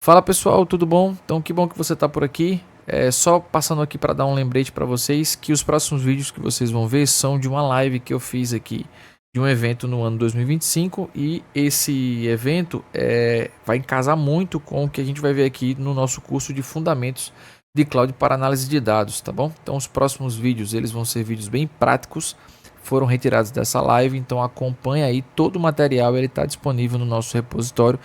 Fala pessoal, tudo bom? Então que bom que você está por aqui. Só passando aqui para dar um lembrete para vocês que os próximos vídeos que vocês vão ver são de uma live que eu fiz aqui de um evento no ano 2025 e esse evento vai casar muito com o que a gente vai ver aqui no nosso curso de Fundamentos de Cloud para Análise de Dados, tá bom? Então os próximos vídeos eles vão ser vídeos bem práticos, foram retirados dessa live, então acompanha aí todo o material, ele está disponível no nosso repositório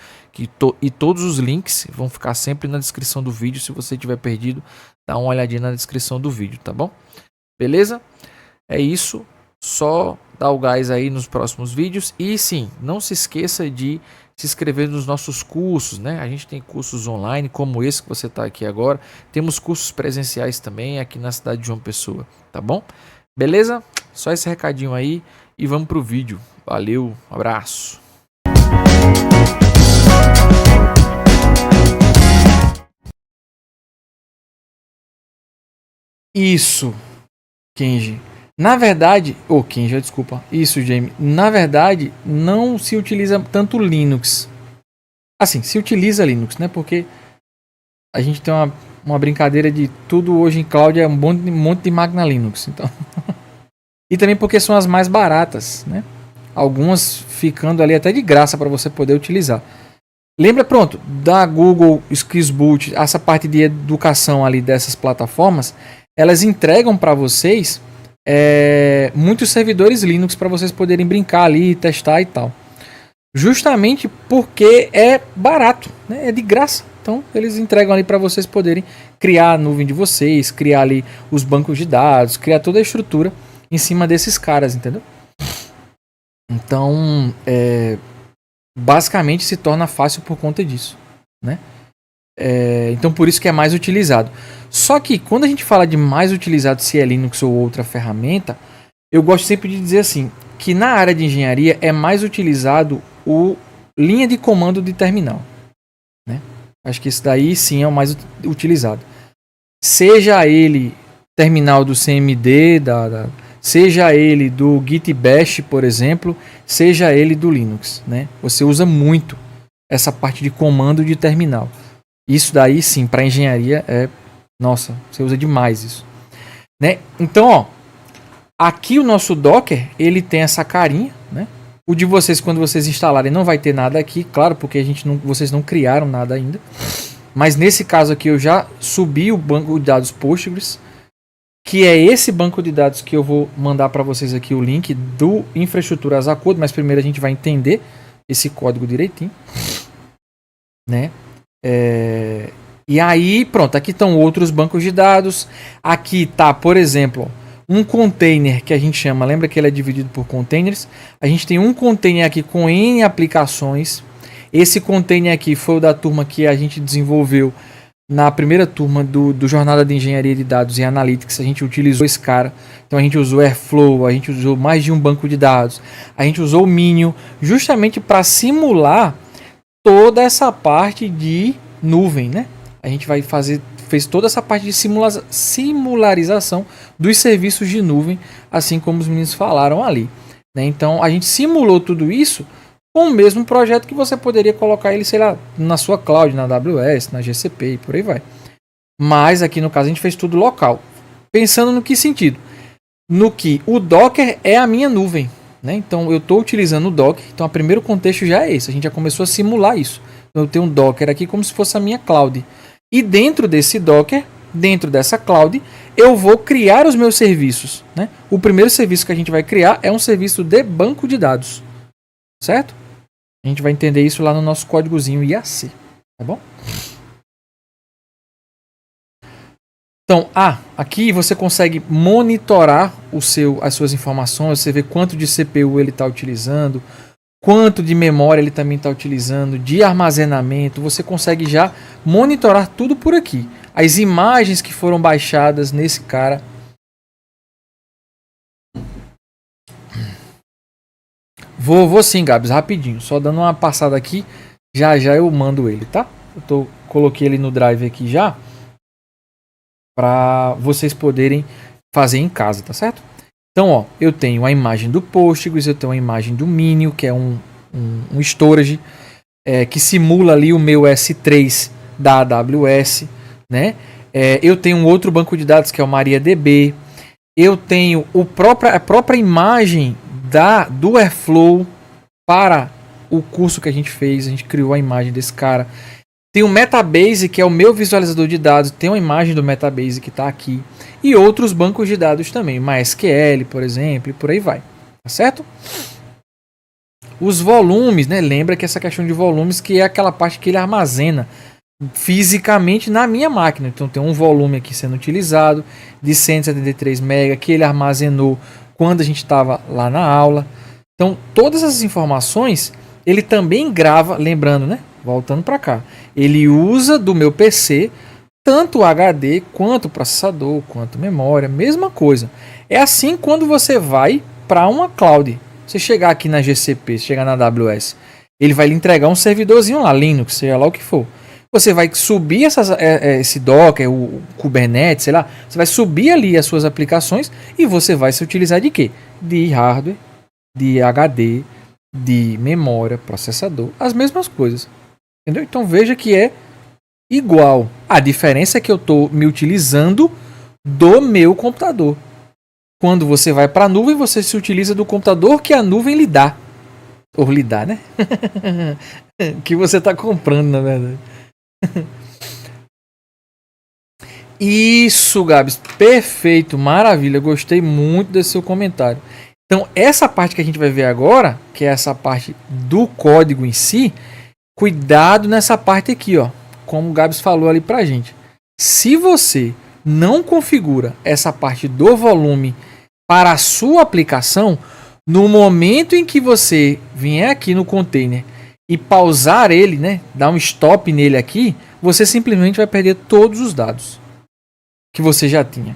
e todos os links vão ficar sempre na descrição do vídeo. Se você tiver perdido, dá uma olhadinha na descrição do vídeo, tá bom? Beleza? É isso, só dá o gás aí nos próximos vídeos e sim, não se esqueça de se inscrever nos nossos cursos, né? A gente tem cursos online como esse que você está aqui agora, temos cursos presenciais também aqui na cidade de João Pessoa, tá bom? Beleza? Só esse recadinho aí e vamos pro vídeo. Valeu, abraço. Isso, Kenji. Na verdade, Kenji, desculpa. Isso, Jamie. Na verdade, não se utiliza tanto Linux. Assim, se utiliza Linux, né? Porque a gente tem uma brincadeira de tudo hoje em cloud é um monte de máquina Linux, então. E também porque são as mais baratas, né? Algumas ficando ali até de graça para você poder utilizar. Lembra, pronto, da Google Skillsboot, essa parte de educação ali dessas plataformas, elas entregam para vocês muitos servidores Linux para vocês poderem brincar ali, testar e tal. Justamente porque é barato, né? É de graça. Então eles entregam ali para vocês poderem criar a nuvem de vocês, criar ali os bancos de dados, criar toda a estrutura em cima desses caras, entendeu? Então, basicamente se torna fácil por conta disso, né? Então por isso que é mais utilizado. Só que quando a gente fala de mais utilizado, se é Linux ou outra ferramenta, eu gosto sempre de dizer assim, que na área de engenharia é mais utilizado o linha de comando de terminal, né? Acho que isso daí sim é o mais utilizado. Seja ele terminal do CMD, seja ele do Git Bash, por exemplo, seja ele do Linux, né? Você usa muito essa parte de comando de terminal. Isso daí sim, para engenharia nossa, você usa demais isso, né? Então, ó, aqui o nosso Docker, ele tem essa carinha, né? O de vocês, quando vocês instalarem, não vai ter nada aqui, claro, porque vocês não criaram nada ainda. Mas nesse caso aqui eu já subi o banco de dados Postgres, que é esse banco de dados que eu vou mandar para vocês aqui o link do infraestrutura as a code, mas primeiro a gente vai entender esse código direitinho, né? E aí, pronto, aqui estão outros bancos de dados. Aqui tá, por exemplo, um container que a gente chama, lembra que ele é dividido por containers? A gente tem um container aqui com N aplicações. Esse container aqui foi o da turma que a gente desenvolveu na primeira turma do Jornada de Engenharia de Dados e Analytics. A gente utilizou esse cara. Então a gente usou Airflow, a gente usou mais de um banco de dados, a gente usou o Minion, justamente para simular toda essa parte de nuvem, né? A gente fez toda essa parte de simularização dos serviços de nuvem, assim como os meninos falaram ali, né? Então a gente simulou tudo isso com o mesmo projeto que você poderia colocar ele, sei lá, na sua cloud, na AWS, na GCP e por aí vai. Mas aqui no caso a gente fez tudo local. Pensando no que sentido? No que o Docker é a minha nuvem, né? Então eu estou utilizando o Docker, então o primeiro contexto já é esse, a gente já começou a simular isso. Então, eu tenho um Docker aqui como se fosse a minha cloud. E dentro desse Docker, dentro dessa cloud, eu vou criar os meus serviços, né? O primeiro serviço que a gente vai criar é um serviço de banco de dados, certo? A gente vai entender isso lá no nosso códigozinho IAC, tá bom? Então, aqui você consegue monitorar as suas informações, você vê quanto de CPU ele está utilizando, quanto de memória ele também está utilizando, de armazenamento, você consegue já monitorar tudo por aqui. As imagens que foram baixadas nesse cara. Vou sim, Gabs, rapidinho, só dando uma passada aqui, já eu mando ele, tá? Coloquei ele no drive aqui já, para vocês poderem fazer em casa, tá certo? Então, ó, eu tenho a imagem do Postgres, eu tenho a imagem do Minion, que é um storage que simula ali o meu S3 da AWS, né? Eu tenho um outro banco de dados que é o MariaDB. Eu tenho a própria imagem do Airflow para o curso que a gente fez. A gente criou a imagem desse cara. Tem o Metabase, que é o meu visualizador de dados. Tem uma imagem do Metabase que está aqui. E outros bancos de dados também. MySQL, por exemplo, e por aí vai. Tá certo? Os volumes, né? Lembra que essa questão de volumes que é aquela parte que ele armazena fisicamente na minha máquina. Então tem um volume aqui sendo utilizado de 173 MB que ele armazenou quando a gente estava lá na aula. Então todas essas informações ele também grava, lembrando, né? Voltando para cá, ele usa do meu PC tanto o HD quanto o processador, quanto memória, mesma coisa. É assim quando você vai para uma cloud. Você chegar aqui na GCP, chegar na AWS, ele vai lhe entregar um servidorzinho lá, Linux, seja lá o que for. Você vai subir esse Docker, o Kubernetes, sei lá. Você vai subir ali as suas aplicações e você vai se utilizar de quê? De hardware, de HD, de memória, processador, as mesmas coisas. Entendeu? Então veja que é igual. A diferença é que eu estou me utilizando do meu computador. Quando você vai para a nuvem, você se utiliza do computador que a nuvem lhe dá. Ou lhe dá, né? Que você está comprando, na verdade. Isso, Gabs, perfeito, maravilha, gostei muito desse seu comentário. Então, essa parte que a gente vai ver agora, que é essa parte do código em si, cuidado nessa parte aqui, ó, como o Gabs falou ali pra gente. Se você não configura essa parte do volume para a sua aplicação, no momento em que você vier aqui no container e pausar ele, né, dar um stop nele aqui, você simplesmente vai perder todos os dados que você já tinha.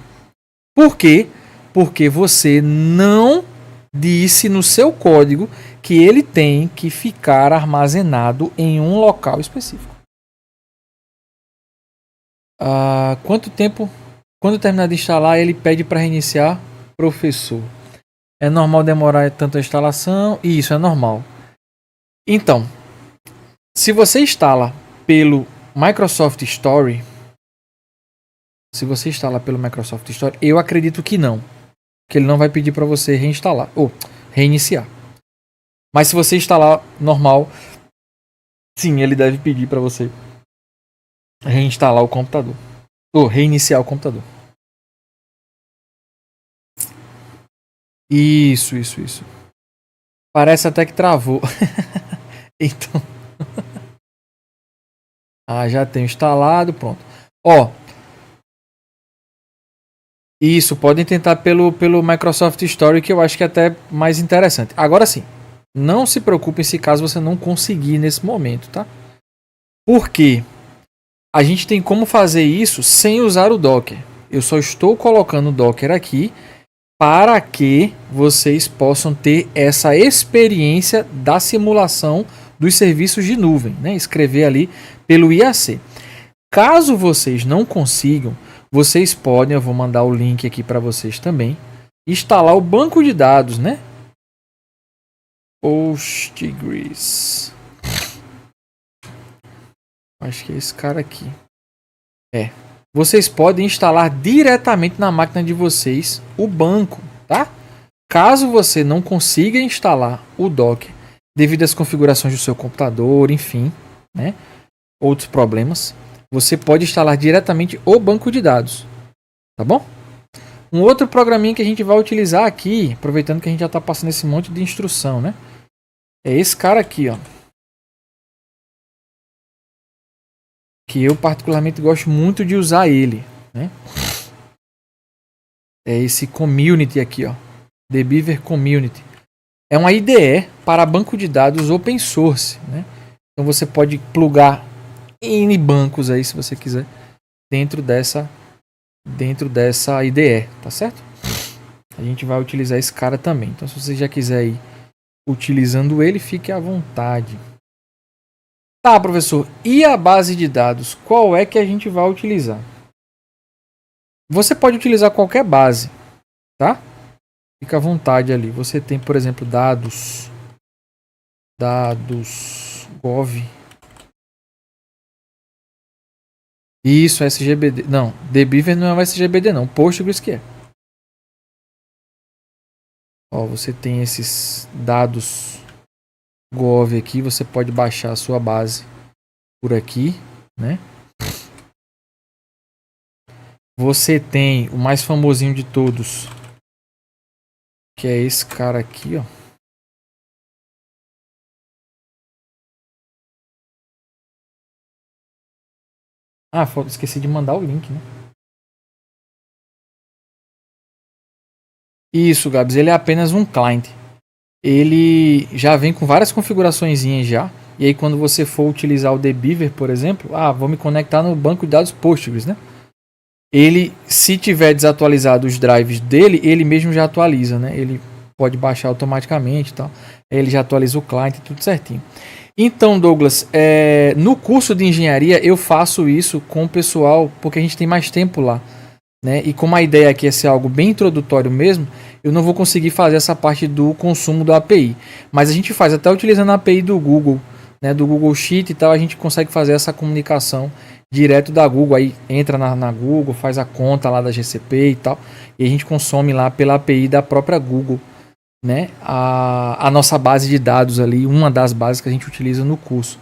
Por quê? Porque você não disse no seu código que ele tem que ficar armazenado em um local específico. Quanto tempo? Quando terminar de instalar, ele pede para reiniciar, professor. É normal demorar tanto a instalação? Isso, é normal. Então, se você instala pelo Microsoft Store, eu acredito que não. Que ele não vai pedir para você reinstalar ou reiniciar. Mas se você instalar normal, sim, ele deve pedir para você reinstalar o computador ou reiniciar o computador. Isso. Parece até que travou. Então. Já tenho instalado, pronto. Isso, podem tentar pelo Microsoft Store, que eu acho que é até mais interessante. Agora sim, não se preocupe se caso você não conseguir nesse momento, tá? Porque a gente tem como fazer isso sem usar o Docker. Eu só estou colocando o Docker aqui para que vocês possam ter essa experiência da simulação dos serviços de nuvem, né? Escrever ali pelo IAC. Caso vocês não consigam, vocês podem, eu vou mandar o link aqui para vocês também, instalar o banco de dados, né? Postgres. Acho que é esse cara aqui. Vocês podem instalar diretamente na máquina de vocês o banco, tá? Caso você não consiga instalar o Docker devido às configurações do seu computador, enfim, né? Outros problemas, você pode instalar diretamente o banco de dados, tá bom? Um outro programinha que a gente vai utilizar aqui, aproveitando que a gente já está passando esse monte de instrução, né? É esse cara aqui, ó. Que eu particularmente gosto muito de usar ele, né? É esse community aqui, ó. The Beaver Community. É uma IDE para banco de dados open source, né? Então você pode plugar N bancos aí, se você quiser, dentro dessa IDE, tá certo? A gente vai utilizar esse cara também. Então se você já quiser ir utilizando ele, fique à vontade. Tá, professor, e a base de dados? Qual é que a gente vai utilizar? Você pode utilizar qualquer base, tá? Fica à vontade ali. Você tem, por exemplo, dados gov. Isso, SGBD. Não, Dbeaver não é o SGBD não. Postgres que é. Ó, você tem esses dados Gov aqui. Você pode baixar a sua base por aqui, né? Você tem o mais famosinho de todos, que é esse cara aqui, ó. Ah, esqueci de mandar o link, né? Isso, Gabs, ele é apenas um client. Ele já vem com várias configuraçõezinhas já. E aí quando você for utilizar o Dbeaver, por exemplo, vou me conectar no banco de dados Postgres, né? Ele, se tiver desatualizado os drives dele, ele mesmo já atualiza, né? Ele pode baixar automaticamente e tal. Ele já atualiza o client, tudo certinho. Então, Douglas, no curso de engenharia eu faço isso com o pessoal porque a gente tem mais tempo lá, né? E como a ideia aqui é ser algo bem introdutório mesmo, eu não vou conseguir fazer essa parte do consumo do API. Mas a gente faz até utilizando a API do Google, né? Do Google Sheet e tal, a gente consegue fazer essa comunicação direto da Google. Aí entra na Google, faz a conta lá da GCP e tal, e a gente consome lá pela API da própria Google, né? A nossa base de dados ali, uma das bases que a gente utiliza no curso.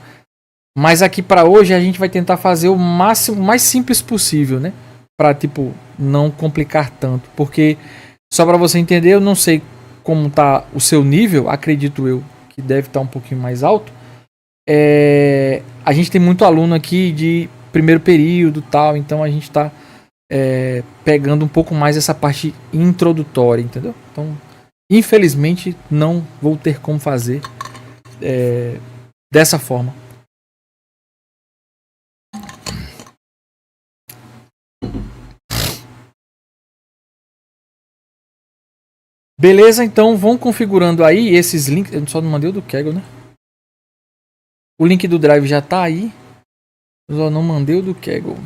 Mas aqui para hoje a gente vai tentar fazer o máximo, mais simples possível, né? Para tipo não complicar tanto, porque só para você entender, eu não sei como tá o seu nível, acredito eu que deve estar um pouquinho mais alto. A gente tem muito aluno aqui de primeiro período, tal, então a gente está pegando um pouco mais essa parte introdutória, entendeu? Então, infelizmente, não vou ter como fazer dessa forma. Beleza, então vão configurando aí esses links. Eu só não mandei o do Kaggle, né? O link do Drive já tá aí. Eu só não mandei o do Kaggle.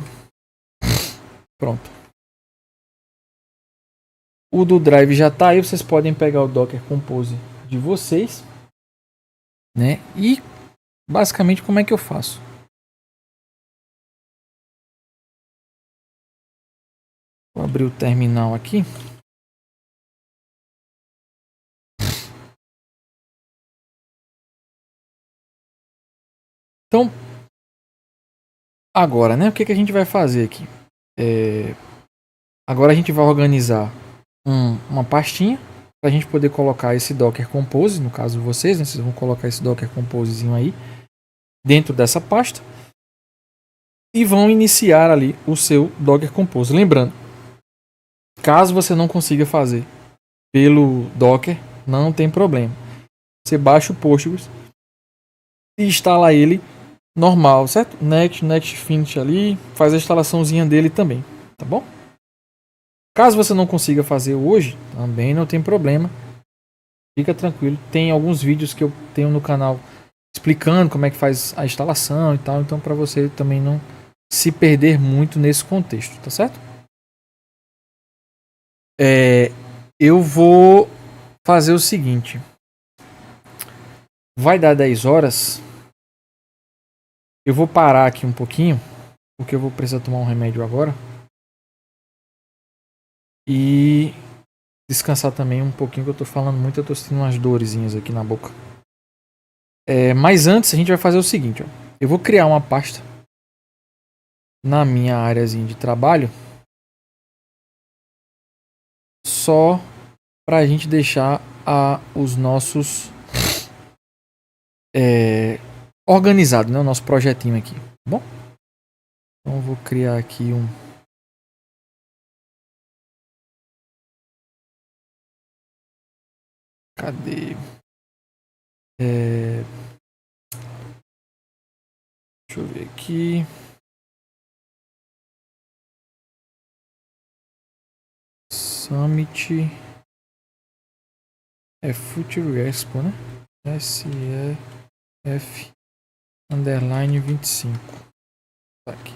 Pronto. O do Drive já tá aí. Vocês podem pegar o Docker Compose de vocês, né? E basicamente como é que eu faço? Vou abrir o terminal aqui. Então, agora, né? O que a gente vai fazer aqui? Agora a gente vai organizar uma pastinha para a gente poder colocar esse Docker Compose, no caso vocês, né? Vocês vão colocar esse Docker Composezinho aí dentro dessa pasta e vão iniciar ali o seu Docker Compose. Lembrando, caso você não consiga fazer pelo Docker, não tem problema. Você baixa o Postgres e instala ele normal, certo? Next Finish ali, faz a instalaçãozinha dele também, tá bom? Caso você não consiga fazer hoje, também não tem problema. Fica tranquilo. Tem alguns vídeos que eu tenho no canal explicando como é que faz a instalação e tal, então para você também não se perder muito nesse contexto, tá certo? Eu vou fazer o seguinte. Vai dar 10 horas. Eu vou parar aqui um pouquinho, porque eu vou precisar tomar um remédio agora. E descansar também um pouquinho, que eu tô falando muito, eu tô sentindo umas dorezinhas aqui na boca. Mas antes a gente vai fazer o seguinte, ó. Eu vou criar uma pasta na minha áreazinha de trabalho só para a gente deixar os nossos organizado, né? O nosso projetinho aqui, tá bom? Então eu vou criar aqui cadê? Deixa eu ver aqui. Summit Future Expo, né? SEF_25. Tá aqui.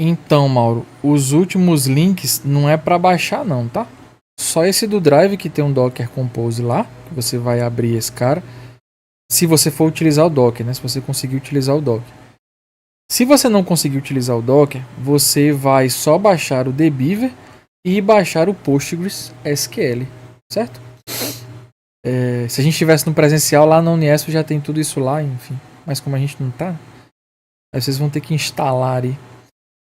Então, Mauro, os últimos links não é para baixar não, tá? só esse do Drive que tem um Docker Compose lá, que você vai abrir esse cara, se você for utilizar o Docker, né? Se você conseguir utilizar o Docker. Se você não conseguir utilizar o Docker, você vai só baixar o dbeaver e baixar o Postgres SQL, certo? Se a gente estivesse no presencial lá na Uniesp já tem tudo isso lá, enfim. Mas como a gente não tá, aí vocês vão ter que instalar aí.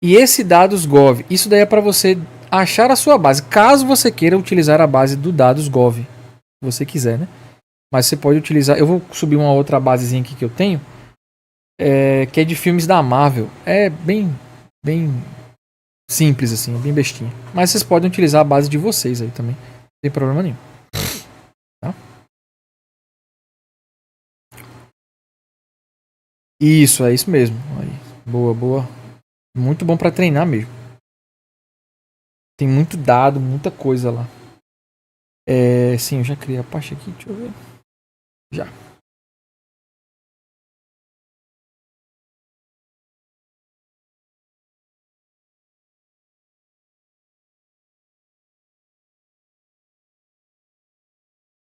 E esse dados gov, isso daí é para você achar a sua base, caso você queira utilizar a base do dados gov, se você quiser, né? Mas você pode utilizar, eu vou subir uma outra basezinha aqui que eu tenho, que é de filmes da Marvel. É bem simples assim, é bem bestinha. Mas vocês podem utilizar a base de vocês aí também, não tem problema nenhum. Tá? Isso, é isso mesmo. Aí, boa. Muito bom para treinar mesmo. Tem muito dado, muita coisa lá. Sim, eu já criei a parte aqui, deixa eu ver. Já.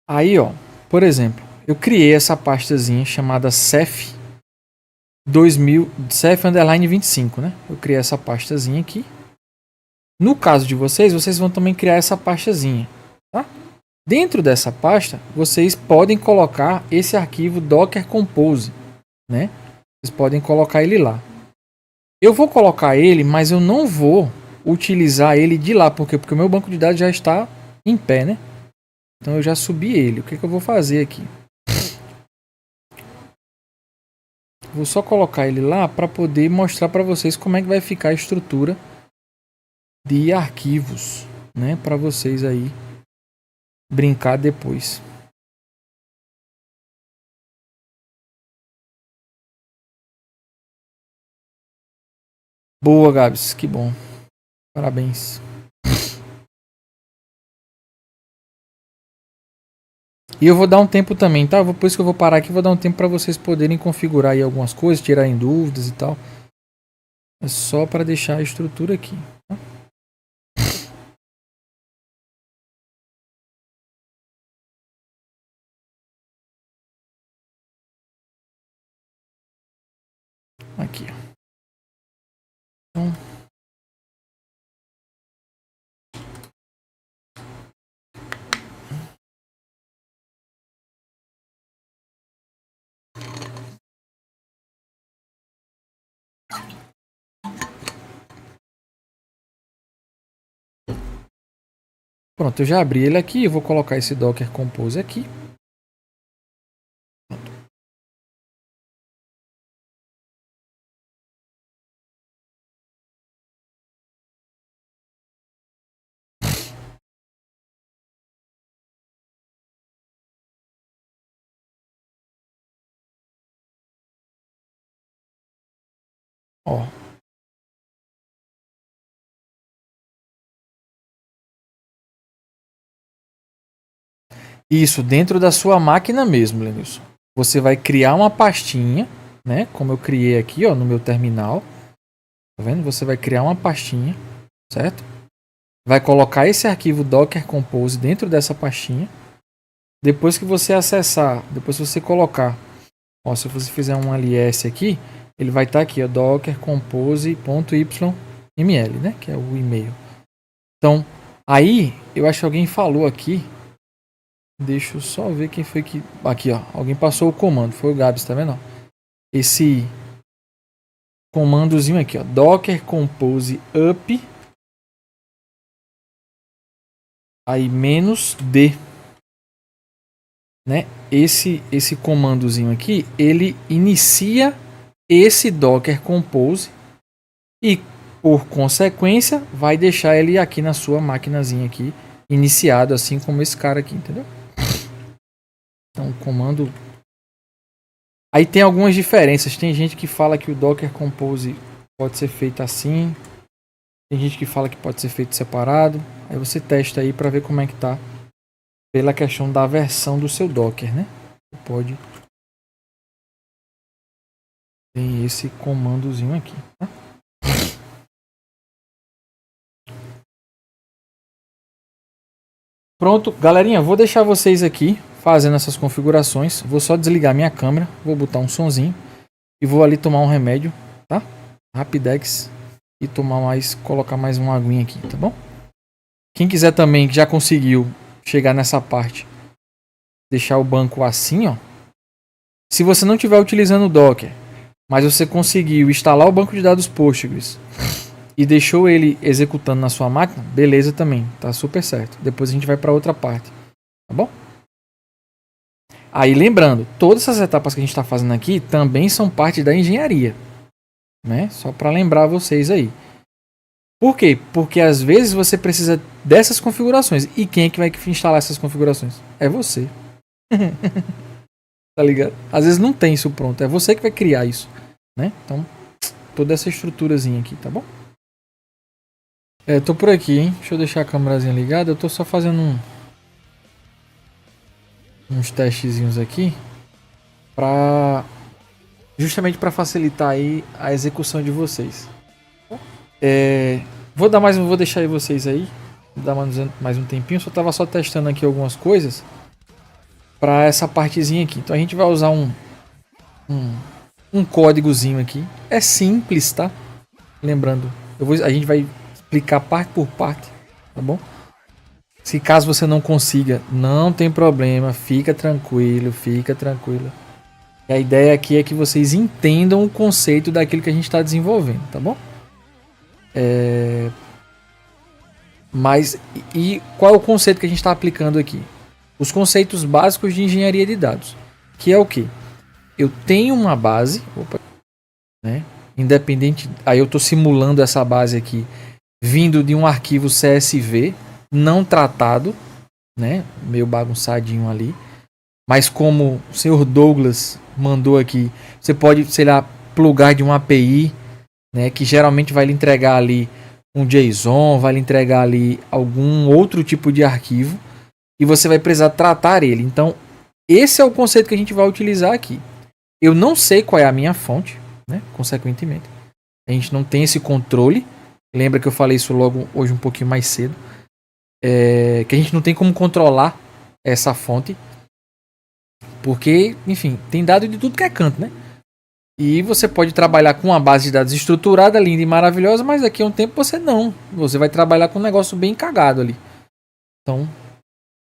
Aí, ó, por exemplo, eu criei essa pastazinha chamada Ceph 2000, Ceph_25, né? Eu criei essa pastazinha aqui. No caso de vocês, vocês vão também criar essa pastazinha, tá? Dentro dessa pasta, vocês podem colocar esse arquivo Docker Compose, né? Vocês podem colocar ele lá. Eu vou colocar ele, mas eu não vou utilizar ele de lá, porque o meu banco de dados já está em pé, né? Então eu já subi ele. O que eu vou fazer aqui? Vou só colocar ele lá para poder mostrar para vocês como é que vai ficar a estrutura de arquivos, né? Para vocês aí brincar depois. Boa, Gabs, que bom. Parabéns. E eu vou dar um tempo também, tá? Por isso que eu vou parar aqui, vou dar um tempo para vocês poderem configurar aí algumas coisas, tirarem dúvidas e tal. É só para deixar a estrutura aqui. Tá? Aqui, ó. Então, pronto, eu já abri ele aqui. Eu vou colocar esse Docker Compose aqui. Ó. Isso, dentro da sua máquina mesmo, Lenilson. Você vai criar uma pastinha, né? Como eu criei aqui, ó, no meu terminal. Tá vendo? Você vai criar uma pastinha, certo? Vai colocar esse arquivo Docker Compose dentro dessa pastinha. Depois que você acessar, depois que você colocar, ó, se você fizer um ls aqui, ele vai estar aqui, ó, dockercompose.yml, né? Que é o e-mail. Então, aí, eu acho que alguém falou aqui. Deixa eu só ver quem foi que. Aqui, ó. Alguém passou o comando. Foi o Gabs, tá vendo? Esse comandozinho aqui, ó. Docker Compose up. Aí -d. Né? Esse comandozinho aqui, ele inicia esse Docker Compose e, por consequência, vai deixar ele aqui na sua maquinazinha aqui, iniciado, assim como esse cara aqui, entendeu? Então, o comando. Aí tem algumas diferenças. Tem gente que fala que o Docker Compose pode ser feito assim. Tem gente que fala que pode ser feito separado. Aí você testa aí para ver como é que tá. Pela questão da versão do seu Docker, né? Você pode. Tem esse comandozinho aqui, tá? Pronto, galerinha, vou deixar vocês aqui fazendo essas configurações. Vou só desligar minha câmera, vou botar um sonzinho e vou ali tomar um remédio, tá? Rapidex e colocar mais uma aguinha aqui, tá bom? Quem quiser também, que já conseguiu chegar nessa parte, deixar o banco assim, ó. Se você não estiver utilizando o Docker, mas você conseguiu instalar o banco de dados Postgres e deixou ele executando na sua máquina, beleza também, tá super certo. Depois a gente vai para outra parte, tá bom? Aí lembrando, todas essas etapas que a gente está fazendo aqui também são parte da engenharia, né? Só para lembrar vocês aí. Por quê? Porque às vezes você precisa dessas configurações. E quem é que vai instalar essas configurações? É você. Tá ligado? Às vezes não tem isso pronto, é você que vai criar isso, né? Então, toda essa estruturazinha aqui, tá bom? Tô por aqui, hein? Deixa eu deixar a câmerazinha ligada. Eu tô só fazendo uns testezinhos aqui justamente para facilitar aí a execução de vocês. Vou deixar aí vocês aí, vou dar mais um tempinho. Tava só testando aqui algumas coisas para essa partezinha aqui. Então a gente vai usar um códigozinho aqui. É simples, tá? Lembrando, a gente vai explicar parte por parte, tá bom? Se caso você não consiga, não tem problema, fica tranquilo, fica tranquilo. E a ideia aqui é que vocês entendam o conceito daquilo que a gente está desenvolvendo, tá bom? Mas e qual é o conceito que a gente está aplicando aqui? Os conceitos básicos de engenharia de dados, que é o que? Eu tenho uma base, né? Independente, aí eu estou simulando essa base aqui, vindo de um arquivo CSV não tratado, né? Meio bagunçadinho ali. Mas como o senhor Douglas mandou aqui, você pode, sei lá, plugar de uma API, né? Que geralmente vai lhe entregar ali um JSON, vai lhe entregar ali algum outro tipo de arquivo e você vai precisar tratar ele. Então, esse é o conceito que a gente vai utilizar aqui. Eu não sei qual é a minha fonte, né? Consequentemente, a gente não tem esse controle. Lembra que eu falei isso logo hoje um pouquinho mais cedo. Que a gente não tem como controlar essa fonte. Porque, enfim, tem dado de tudo que é canto, né? E você pode trabalhar com uma base de dados estruturada, linda e maravilhosa, mas daqui a um tempo você não. Você vai trabalhar com um negócio bem cagado ali. Então,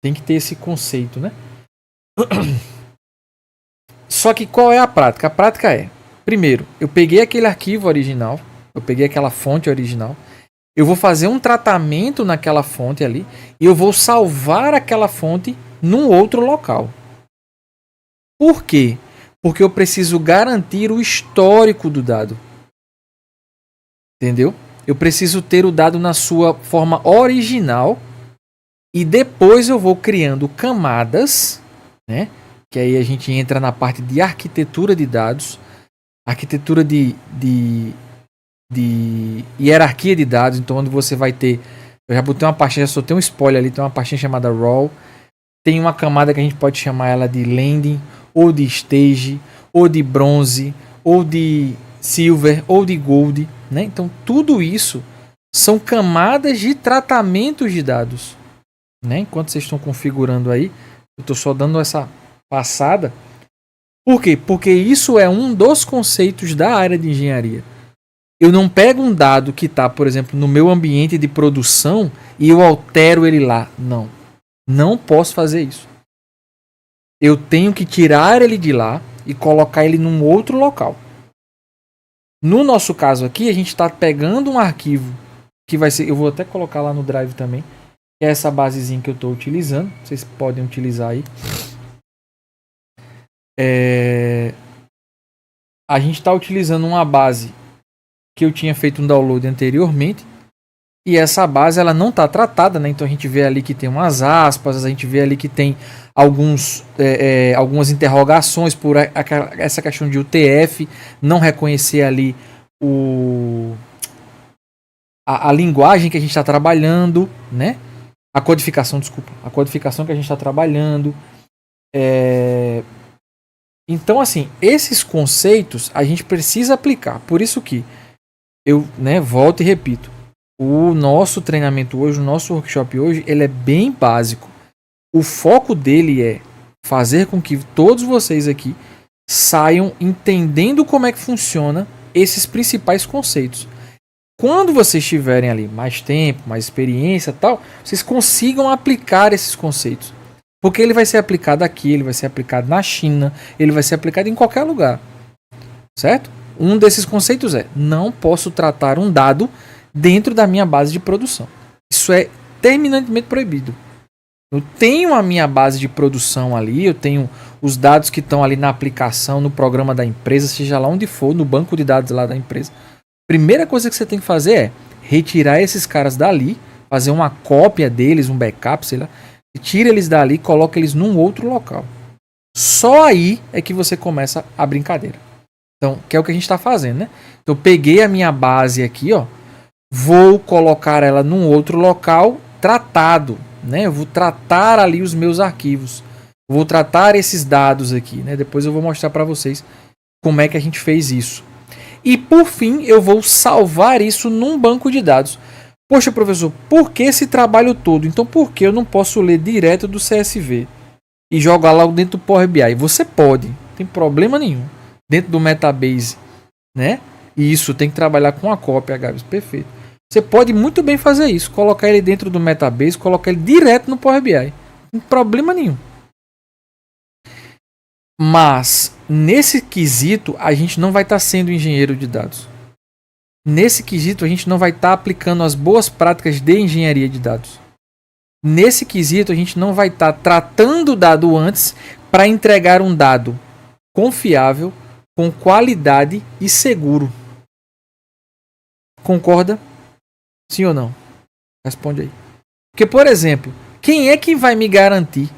tem que ter esse conceito, né? Só que qual é a prática? A prática é, primeiro, eu peguei aquele arquivo original, eu peguei aquela fonte original, eu vou fazer um tratamento naquela fonte ali e eu vou salvar aquela fonte num outro local. Por quê? Porque eu preciso garantir o histórico do dado. Entendeu? Eu preciso ter o dado na sua forma original e depois eu vou criando camadas, né? Que aí a gente entra na parte de arquitetura de dados, arquitetura de hierarquia de dados, então onde você vai ter, eu já botei uma pastinha, só tem um spoiler ali, tem uma pastinha chamada raw, tem uma camada que a gente pode chamar ela de landing, ou de stage, ou de bronze, ou de silver, ou de gold, né? Então tudo isso são camadas de tratamentos de dados, né? Enquanto vocês estão configurando aí, eu estou só dando essa passada. Por quê? Porque isso é um dos conceitos da área de engenharia. Eu não pego um dado que está, por exemplo, no meu ambiente de produção e eu altero ele lá. Não. Não posso fazer isso. Eu tenho que tirar ele de lá e colocar ele num outro local. No nosso caso aqui, a gente está pegando um arquivo que vai ser... Eu vou até colocar lá no Drive também. Que é essa basezinha que eu estou utilizando. Vocês podem utilizar aí. A gente está utilizando uma base que eu tinha feito um download anteriormente. E essa base ela não está tratada, né? Então a gente vê ali que tem umas aspas, a gente vê ali que tem algumas interrogações por essa questão de UTF, não reconhecer ali a linguagem que a gente está trabalhando, né? A codificação que a gente está trabalhando. Então, assim, esses conceitos a gente precisa aplicar. Por isso que eu, né, volto e repito. O nosso treinamento hoje, o nosso workshop hoje, ele é bem básico. O foco dele é fazer com que todos vocês aqui saiam entendendo como é que funciona esses principais conceitos. Quando vocês tiverem ali mais tempo, mais experiência e tal, vocês consigam aplicar esses conceitos. Porque ele vai ser aplicado aqui, ele vai ser aplicado na China, ele vai ser aplicado em qualquer lugar. Certo? Um desses conceitos é: não posso tratar um dado dentro da minha base de produção. Isso é terminantemente proibido. Eu tenho a minha base de produção ali, eu tenho os dados que estão ali na aplicação, no programa da empresa, seja lá onde for, no banco de dados lá da empresa. Primeira coisa que você tem que fazer é retirar esses caras dali, fazer uma cópia deles, um backup, sei lá, tira eles dali e coloca eles num outro local. Só aí é que você começa a brincadeira. Então, que é o que a gente está fazendo, né? Então, eu peguei a minha base aqui, ó, vou colocar ela num outro local tratado, né? Eu vou tratar ali os meus arquivos, vou tratar esses dados aqui, né? Depois eu vou mostrar para vocês como é que a gente fez isso. E por fim, eu vou salvar isso num banco de dados. Poxa, professor, por que esse trabalho todo? Então, por que eu não posso ler direto do CSV e jogar lá dentro do Power BI? Você pode, não tem problema nenhum. Dentro do Metabase, né? E isso tem que trabalhar com a cópia, Gabs, perfeito. Você pode muito bem fazer isso, colocar ele dentro do Metabase, colocar ele direto no Power BI. Não tem problema nenhum. Mas, nesse quesito, a gente não vai estar sendo engenheiro de dados. Nesse quesito, a gente não vai estar aplicando as boas práticas de engenharia de dados. Nesse quesito, a gente não vai estar tratando o dado antes para entregar um dado confiável, com qualidade e seguro. Concorda? Sim ou não? Responde aí. Porque, por exemplo, quem é que vai me garantir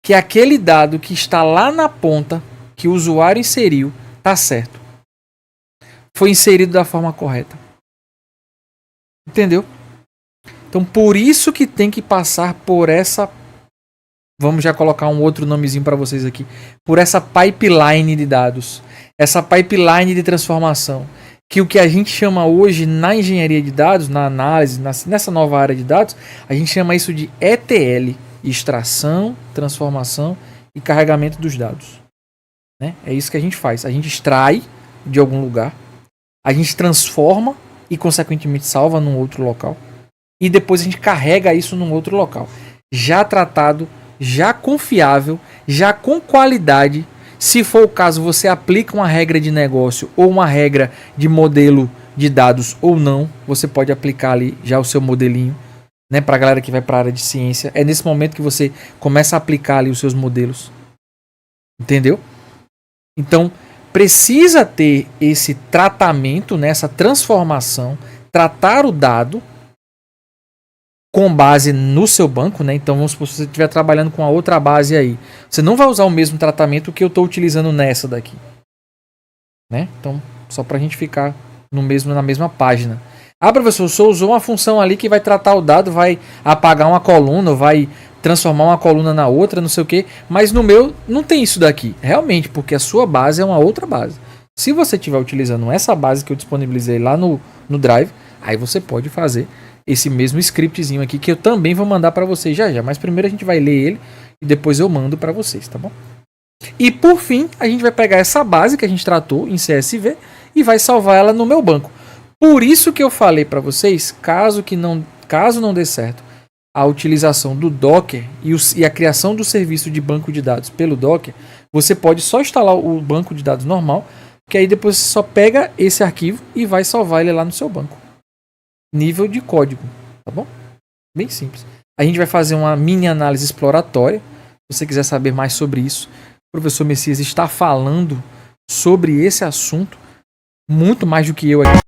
que aquele dado que está lá na ponta, que o usuário inseriu, está certo? Foi inserido da forma correta. Entendeu? Então, por isso que tem que passar por essa... Vamos já colocar um outro nomezinho para vocês aqui. Por essa pipeline de dados. Essa pipeline de transformação. Que o que a gente chama hoje na engenharia de dados, na análise, nessa nova área de dados, a gente chama isso de ETL. Extração, transformação e carregamento dos dados. Né? É isso que a gente faz. A gente extrai de algum lugar, a gente transforma e consequentemente salva num outro local, e depois a gente carrega isso num outro local. Já tratado, já confiável, já com qualidade. Se for o caso, você aplica uma regra de negócio ou uma regra de modelo de dados ou não, você pode aplicar ali já o seu modelinho. Né, para a galera que vai para a área de ciência, é nesse momento que você começa a aplicar ali os seus modelos. Entendeu? Então, precisa ter esse tratamento, né, essa transformação, tratar o dado com base no seu banco, né? Então, vamos supor, se você estiver trabalhando com a outra base aí, você não vai usar o mesmo tratamento que eu estou utilizando nessa daqui. Né? Então, só para a gente ficar na mesma página. Ah, professor, o senhor usou uma função ali que vai tratar o dado, vai apagar uma coluna, vai transformar uma coluna na outra, não sei o que, mas no meu não tem isso daqui. Realmente, porque a sua base é uma outra base. Se você estiver utilizando essa base que eu disponibilizei lá no Drive, aí você pode fazer esse mesmo scriptzinho aqui que eu também vou mandar para vocês já já. Mas primeiro a gente vai ler ele e depois eu mando para vocês, tá bom? E por fim, a gente vai pegar essa base que a gente tratou em CSV e vai salvar ela no meu banco. Por isso que eu falei para vocês, caso não dê certo a utilização do Docker e a criação do serviço de banco de dados pelo Docker, você pode só instalar o banco de dados normal, que aí depois você só pega esse arquivo e vai salvar ele lá no seu banco. Nível de código, tá bom? Bem simples. A gente vai fazer uma mini análise exploratória. Se você quiser saber mais sobre isso, o professor Messias está falando sobre esse assunto muito mais do que eu aqui.